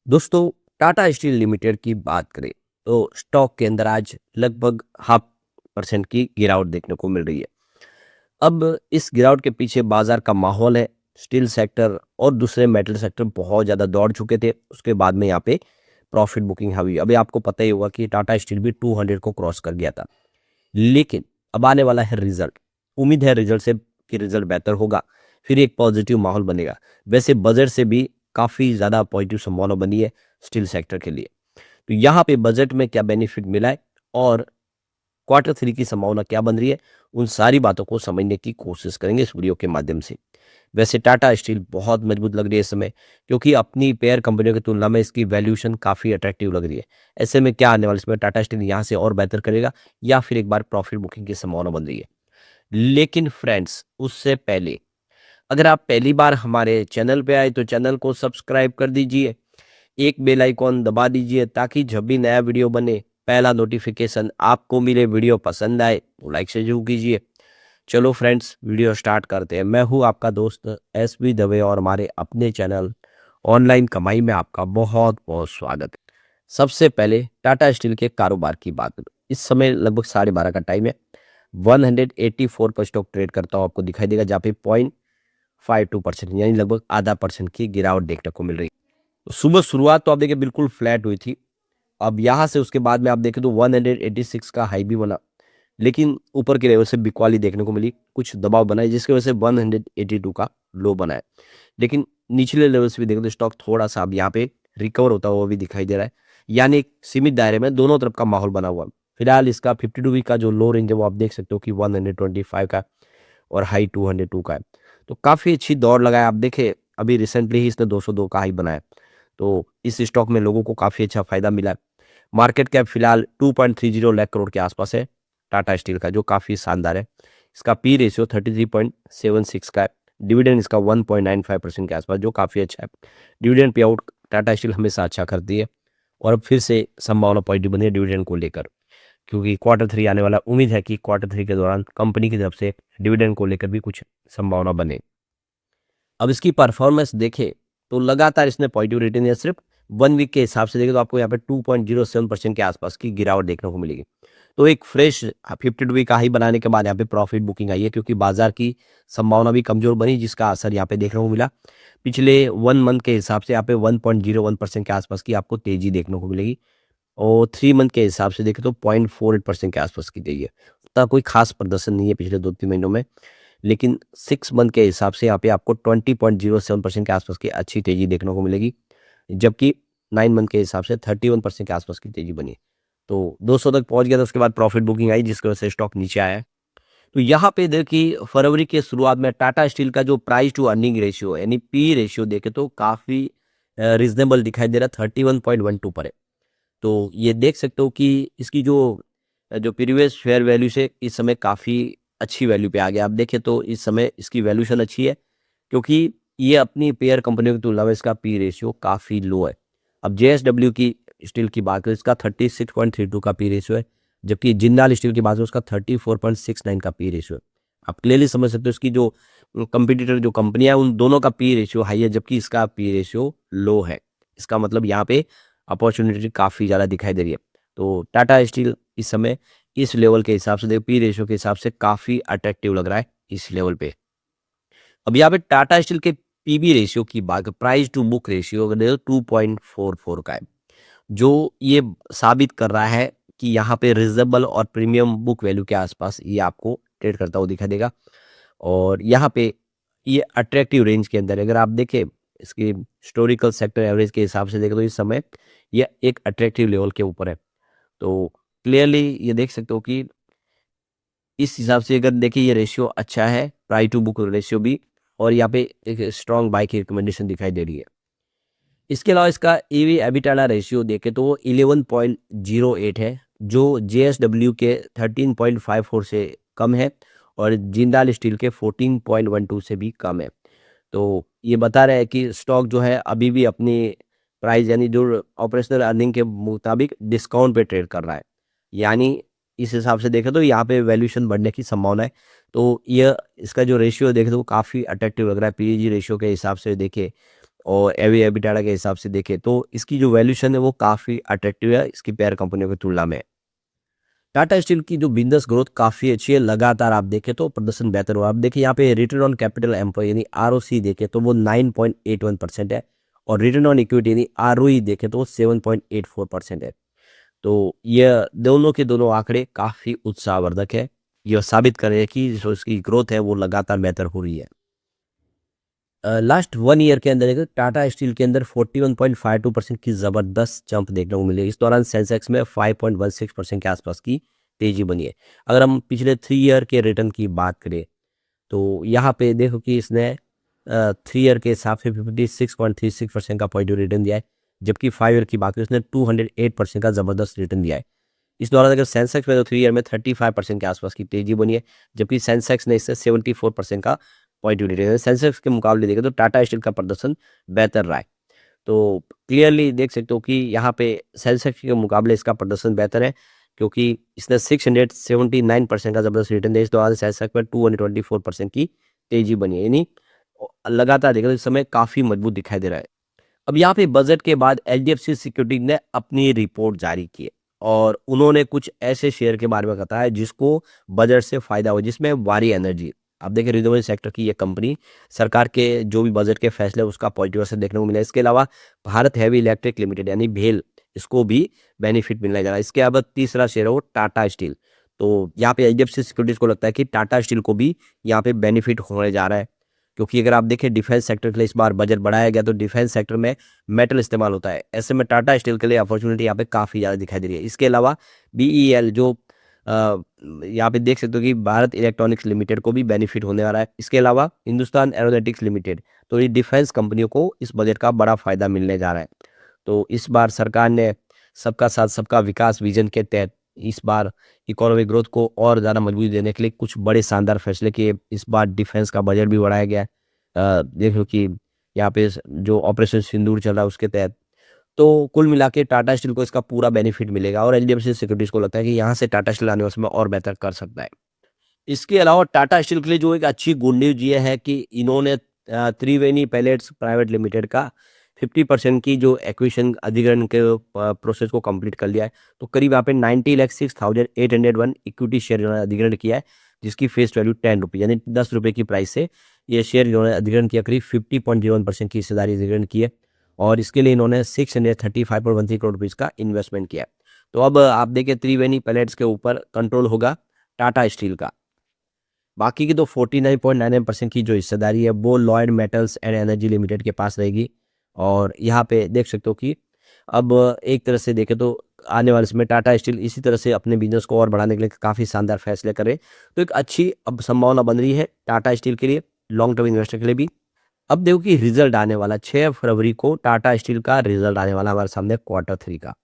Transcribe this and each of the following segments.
दोस्तों, Tata steel limited की बात करें तो स्टॉक के अंदर आज लगभग 0.5% की गिरावट देखने को मिल रही है। अब इस गिरावट के पीछे बाजार का माहौल है। स्टील सेक्टर और दूसरे मेटल सेक्टर बहुत ज़्यादा दौड़ चुके थे। उसके बाद में यहाँ पे प्रॉफिट बुकिंग हुई। अभी आपको पता ही होगा कि टाटा स्टील भी 200 को क्रॉस कर गया था। लेकिन अब आने वाला है रिजल्ट। उम्मीद है रिजल्ट से कि रिजल्ट बेहतर होगा, फिर एक पॉजिटिव माहौल बनेगा। वैसे बजट से भी काफ़ी ज़्यादा पॉजिटिव संभावना बनी है स्टील सेक्टर के लिए। तो यहाँ पे बजट में क्या बेनिफिट मिला है और क्वार्टर थ्री की संभावना क्या बन रही है, उन सारी बातों को समझने की कोशिश करेंगे इस वीडियो के माध्यम से। वैसे टाटा स्टील बहुत मजबूत लग रही है इस समय, क्योंकि अपनी पेयर कंपनियों की तुलना में इसकी वैल्यूएशन काफ़ी अट्रैक्टिव लग रही है। ऐसे में क्या आने वाले समय टाटा स्टील यहाँ से और बेहतर करेगा या फिर एक बार प्रॉफिट बुकिंग की संभावना बन रही है। लेकिन फ्रेंड्स, उससे पहले अगर आप पहली बार हमारे चैनल पे आए तो चैनल को सब्सक्राइब कर दीजिए, एक बेल आइकॉन दबा दीजिए ताकि जब भी नया वीडियो बने पहला नोटिफिकेशन आपको मिले। वीडियो पसंद आए तो लाइक से जरूर कीजिए। चलो फ्रेंड्स, वीडियो स्टार्ट करते हैं। मैं हूँ आपका दोस्त एसबी दवे और हमारे अपने चैनल ऑनलाइन कमाई में आपका बहुत बहुत स्वागत है। सबसे पहले टाटा स्टील के कारोबार की बात करूं। इस समय लगभग 12:30 का टाइम है। 184 पर स्टॉक ट्रेड करता हूँ, आपको दिखाई देगा, जहाँ पे 0.52% यानी लगभग आधा परसेंट की गिरावट देखने को मिल रही है। सुबह शुरुआत तो आप देखिए बिल्कुल फ्लैट हुई थी। अब यहाँ से उसके बाद में आप देखें तो 186 का हाई भी बना, लेकिन ऊपर के लेवल से बिकवाली देखने को मिली, कुछ दबाव बना है जिसकी वजह से 182 का लो बना है। लेकिन निचले लेवल से भी देखें तो स्टॉक थोड़ा सा अब यहाँ पे रिकवर होता हुआ भी दिखाई दे रहा है। यानी एक सीमित दायरे में दोनों तरफ का माहौल बना हुआ है। फिलहाल इसका 52 वीक का जो लो रेंज है वो आप देख सकते हो कि 125 का और हाई 202 का है। तो काफ़ी अच्छी दौड़ लगाया। आप देखें अभी रिसेंटली ही इसने 202 का हाई बनाया, तो इस स्टॉक में लोगों को काफ़ी अच्छा फायदा मिला है। मार्केट कैप फिलहाल 2.30 लाख करोड़ के आसपास है टाटा स्टील का, जो काफ़ी शानदार है। इसका पी रेशियो 33.76 का है। डिविडेंड इसका 1.95% के आसपास, जो काफ़ी अच्छा है। Dividend pay out Tata steel हमेशा अच्छा करती है और अब फिर से संभावना पॉजिटिव बनी है डिविडेंड को लेकर, क्योंकि क्वार्टर थ्री आने वाला। उम्मीद है कि क्वार्टर थ्री के दौरान कंपनी की तरफ से डिविडेंड को लेकर भी कुछ संभावना बने। अब इसकी परफॉर्मेंस देखें तो लगातार इसने पॉजिटिव रिटर्न है। सिर्फ 1 वीक के हिसाब से देखें तो आपको यहाँ पे 2.07% के आसपास की गिरावट देखने को मिलेगी। तो एक फ्रेश 52 वीक का हाई बनाने के बाद यहाँ पे प्रॉफिट बुकिंग आई है, क्योंकि बाजार की संभावना भी कमजोर बनी, जिसका असर यहाँ पे देखने को मिला। पिछले 1 मंथ के हिसाब से यहाँ पे 1.01% के आसपास की आपको तेजी देखने को मिलेगी और 3 मंथ के हिसाब से देखें तो 0.48% के आसपास की तेजी है। उतना कोई खास प्रदर्शन नहीं है पिछले 2-3 महीनों में, लेकिन 6 मंथ के हिसाब से यहाँ पे आपको 20.07% के आसपास की अच्छी तेजी देखने को मिलेगी, जबकि 9 मंथ के हिसाब से 31% के आसपास की तेजी बनी। तो 200 तक पहुंच गया था, उसके बाद प्रॉफिट बुकिंग आई जिसकी वजह से स्टॉक नीचे आया है। तो यहाँ पे देखिए फरवरी के शुरुआत में टाटा स्टील का जो प्राइस टू अर्निंग रेशियो है यानी पी रेशियो देखे तो काफ़ी रिजनेबल दिखाई दे रहा है, 31.12 पर है। तो ये देख सकते हो कि इसकी जो जो प्रीवियस फेयर वैल्यू से इस समय काफ़ी अच्छी वैल्यू पे आ गया। आप देखें तो इस समय इसकी वैल्यूएशन अच्छी है, क्योंकि ये अपनी पेयर कंपनियों की तुलना में इसका पी रेशियो काफ़ी लो है। अब जेएसडब्ल्यू की स्टील की बात करें, इसका 36.32 का पी रेशियो है, जबकि जिंदाल स्टील की बात करें उसका 34.69 का पी रेशियो है। आप क्लियरली समझ सकते हो इसकी जो कंपटीटर जो कंपनियां है उन दोनों का पी रेशियो हाई है, जबकि इसका पी रेशियो लो है। इसका मतलब यहाँ पे अपॉर्चुनिटी काफ़ी ज़्यादा दिखाई दे रही है। तो टाटा स्टील इस समय इस लेवल के हिसाब से, देखो पी रेशियो के हिसाब से काफ़ी अट्रैक्टिव लग रहा है इस लेवल पे। अब यहाँ पे टाटा स्टील के पीबी रेशियो की बात, प्राइस टू बुक रेशियो अगर देखो 2.44 का है, जो ये साबित कर रहा है कि यहाँ पे रिजनेबल और प्रीमियम बुक वैल्यू के आसपास ये आपको ट्रेड करता हुआ दिखाई देगा। और यहाँ पे ये अट्रैक्टिव रेंज के अंदर है। अगर आप देखें इसकी हिस्टोरिकल सेक्टर एवरेज के हिसाब से देखें तो इस समय ये एक अट्रैक्टिव लेवल के ऊपर है। तो क्लियरली ये देख सकते हो कि इस हिसाब से अगर देखिए ये रेशियो अच्छा है, प्राइस टू बुक रेशियो भी, और यहाँ पे एक स्ट्रॉन्ग बाई की रिकमेंडेशन दिखाई दे रही है। इसके अलावा इसका ईवी एबिटाडा रेशियो देखें तो वो 11.08 है, जो जेएसडब्ल्यू के 13.54 से कम है और जिंदाल स्टील के 14.12 से भी कम है। तो ये बता रहा है कि स्टॉक जो है अभी भी अपनी प्राइस यानी जो ऑपरेशनल अर्निंग के मुताबिक डिस्काउंट पे ट्रेड कर रहा है। यानी इस हिसाब से देखें तो यहाँ पे वैल्यूएशन बढ़ने की संभावना है। तो ये इसका जो रेशियो देखें तो काफ़ी अट्रैक्टिव लग रहा है पीईजी रेशियो के हिसाब से देखें, और एवी एबिटाडा के हिसाब से देखें तो इसकी जो वैल्यूशन है वो काफ़ी अट्रैक्टिव है इसकी पेयर कंपनियों की तुलना में। टाटा स्टील की जो बिजनेस ग्रोथ काफ़ी अच्छी है, लगातार आप देखें तो प्रदर्शन बेहतर हुआ। आप देखिए यहाँ पे रिटर्न ऑन कैपिटल एम्प्लॉय यानी आरओसी देखें तो वो 9.81% है और रिटर्न ऑन इक्विटी यानी आरओई देखें तो वो 7.84% है। तो ये दोनों के दोनों आंकड़े काफ़ी उत्साहवर्धक है। यह साबित कर रहे हैं कि जो इसकी ग्रोथ है वो लगातार बेहतर हो रही है। लास्ट 1 ईयर के अंदर देखो टाटा स्टील के अंदर 41.52% की ज़बरदस्त जंप देखने को मिली। इस दौरान सेंसेक्स में 5.16% के आसपास की तेज़ी बनी है। अगर हम पिछले 3 ईयर के रिटर्न की बात करें तो यहाँ पे देखो कि इसने 3 ईयर के हिसाब से 56.36% का पॉजिटिव रिटर्न दिया है, जबकि 5 ईयर की बात करें उसने 208% का ज़बरदस्त रिटर्न दिया है। इस दौरान अगर सेंसेक्स में तो 3 ईयर में 35% के आसपास की तेज़ी बनी है, जबकि सेंसेक्स ने इससे 74% का पॉजिटिव रिटर्न है। सेंसेक्स के मुकाबले देखें तो टाटा स्टील का प्रदर्शन बेहतर रहा है। तो क्लियरली देख सकते हो कि यहाँ पे सेंसेक्स के मुकाबले इसका प्रदर्शन बेहतर है, क्योंकि इसने 679% का ज़बरदस्त रिटर्न दिया। इस दौरान सेंसेक्स में 224% की तेज़ी बनी है, यानी लगातार देखें तो इस समय काफ़ी मजबूत दिखाई दे रहा है। अब यहाँ पे बजट के बाद एचडीएफसी सिक्योरिटी ने अपनी रिपोर्ट जारी की है और उन्होंने कुछ ऐसे शेयर के बारे में बताया जिसको बजट से फायदा हो, जिसमें वारी एनर्जी। आप देखिए रिन्यूएबल सेक्टर की ये कंपनी सरकार के जो भी बजट के फैसले उसका पॉजिटिव असर देखने को मिला। इसके अलावा भारत हैवी इलेक्ट्रिक लिमिटेड यानी भेल, इसको भी बेनिफिट मिलने जा रहा है। इसके अलावा तीसरा शेयर है वो टाटा स्टील। तो यहाँ पे एचडीएफसी सिक्योरिटीज को लगता है कि टाटा स्टील को भी यहाँ पे बेनिफिट होने जा रहा है, क्योंकि अगर आप देखें डिफेंस सेक्टर के लिए इस बार बजट बढ़ाया गया तो डिफेंस सेक्टर में मेटल इस्तेमाल होता है। ऐसे में टाटा स्टील के लिए अपॉर्चुनिटी यहाँ पे काफ़ी ज़्यादा दिखाई दे रही है। इसके अलावा बीईएल जो यहाँ पे देख सकते हो कि भारत इलेक्ट्रॉनिक्स लिमिटेड को भी बेनिफिट होने वाला है। इसके अलावा हिंदुस्तान एरोनॉटिक्स लिमिटेड, तो ये डिफेंस कंपनियों को इस बजट का बड़ा फायदा मिलने जा रहा है। तो इस बार सरकार ने सबका साथ सबका विकास विजन के तहत इस बार इकोनॉमिक ग्रोथ को और ज़्यादा मजबूती देने के लिए कुछ बड़े शानदार फैसले किए। इस बार डिफेंस का बजट भी बढ़ाया गया है। देखो कि यहाँ पे जो ऑपरेशन सिंदूर चल रहा है उसके तहत, तो कुल मिला के टाटा स्टील को इसका पूरा बेनिफिट मिलेगा और एचडीएफसी सिक्योरिटीज को लगता है कि यहाँ से टाटा स्टील आने वाले समय और बेहतर कर सकता है। इसके अलावा टाटा स्टील के लिए जो एक अच्छी गुड न्यूज ये है कि इन्होंने त्रिवेणी पैलेट्स प्राइवेट लिमिटेड का 50% की जो एक्विजिशन अधिग्रहण के प्रोसेस को कंप्लीट कर लिया है। तो करीब यहाँ पे 90,06,801 इक्विटी शेयर इन्होंने अधिग्रहण किया है, जिसकी फेस वैल्यू 10 रुपये यानी 10 रुपये की प्राइस से ये शेयर इन्होंने अधिग्रहण किया। करीब 50.01% की हिस्सेदारी अधिग्रहण की है और इसके लिए इन्होंने 635.13 करोड़ रुपीज़ का इन्वेस्टमेंट किया है। तो अब आप देखिए त्रिवेणी पैलेट्स के ऊपर कंट्रोल होगा टाटा स्टील का। बाकी की तो 49.99% की जो हिस्सेदारी है वो Lloyd metals and energy limited के पास रहेगी। और यहाँ पे देख सकते हो कि अब एक तरह से देखें तो आने वाले समय टाटा स्टील इसी तरह से अपने बिजनेस को और बढ़ाने के लिए काफ़ी शानदार फैसले करे, तो एक अच्छी अब संभावना बन रही है टाटा स्टील के लिए, लॉन्ग टर्म इन्वेस्टर के लिए भी। अब देखो कि रिजल्ट आने वाला 6 फरवरी को टाटा स्टील का रिजल्ट आने वाला हमारे सामने Q3 का,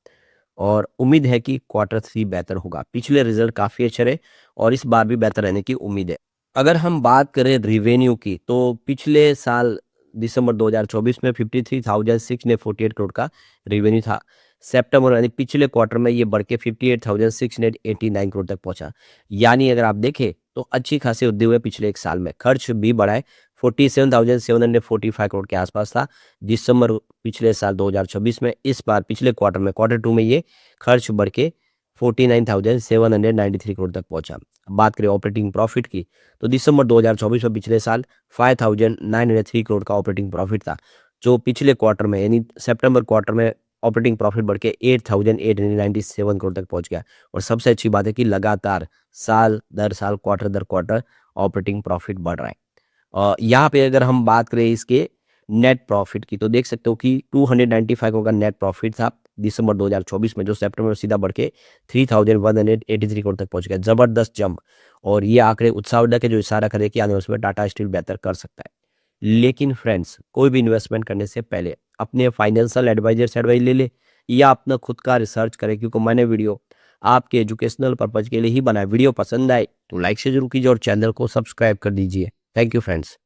और उम्मीद है कि Q3 बेहतर होगा। पिछले रिजल्ट काफ़ी अच्छे रहे और इस बार भी बेहतर रहने की उम्मीद है। अगर हम बात करें रिवेन्यू की तो पिछले साल दिसंबर 2024 में 53,648 करोड़ का रिवेन्यू था। सितंबर यानी पिछले क्वार्टर में ये बढ़ के 58,689 करोड़ तक पहुंचा। यानी अगर आप देखें तो अच्छी खासी वृद्धि हुई पिछले एक साल में। खर्च भी बढ़ा है, 47,745 करोड़ के आसपास था दिसंबर पिछले साल 2024 में। इस बार पिछले क्वार्टर में Q2 में ये खर्च बढ़ के 49,793 करोड़ तक पहुंचा। बात करें ऑपरेटिंग प्रॉफिट की तो दिसंबर 2024 में पिछले साल 5,903 करोड़ का ऑपरेटिंग प्रॉफिट था, जो पिछले क्वार्टर में यानी सितंबर क्वार्टर में ऑपरेटिंग प्रॉफिट बढ़ के 8,897 करोड़ तक पहुंच गया। और सबसे अच्छी बात है कि लगातार साल दर साल क्वार्टर दर क्वार्टर ऑपरेटिंग प्रॉफिट बढ़ रहा है। यहाँ पे अगर हम बात करें इसके नेट प्रॉफिट की तो देख सकते हो कि 295 करोड़ का नेट प्रॉफिट था दिसंबर 2024 में, जो सितंबर में सीधा बढ़ के 3,183 करोड़ तक पहुंच गया। जबरदस्त जंप, और ये आंकड़े उत्साहवर्धक है जो इशारा करे कि आने वाले समय टाटा स्टील बेहतर कर सकता है। लेकिन फ्रेंड्स, कोई भी इन्वेस्टमेंट करने से पहले अपने फाइनेंशियल एडवाइजर से एडवाइस ले ले या अपना खुद का रिसर्च करें, क्योंकि मैंने वीडियो आपके एजुकेशनल पर्पज के लिए ही बनाया। वीडियो पसंद आए तो लाइक से जरूर कीजिए और चैनल को सब्सक्राइब कर दीजिए। Thank you friends.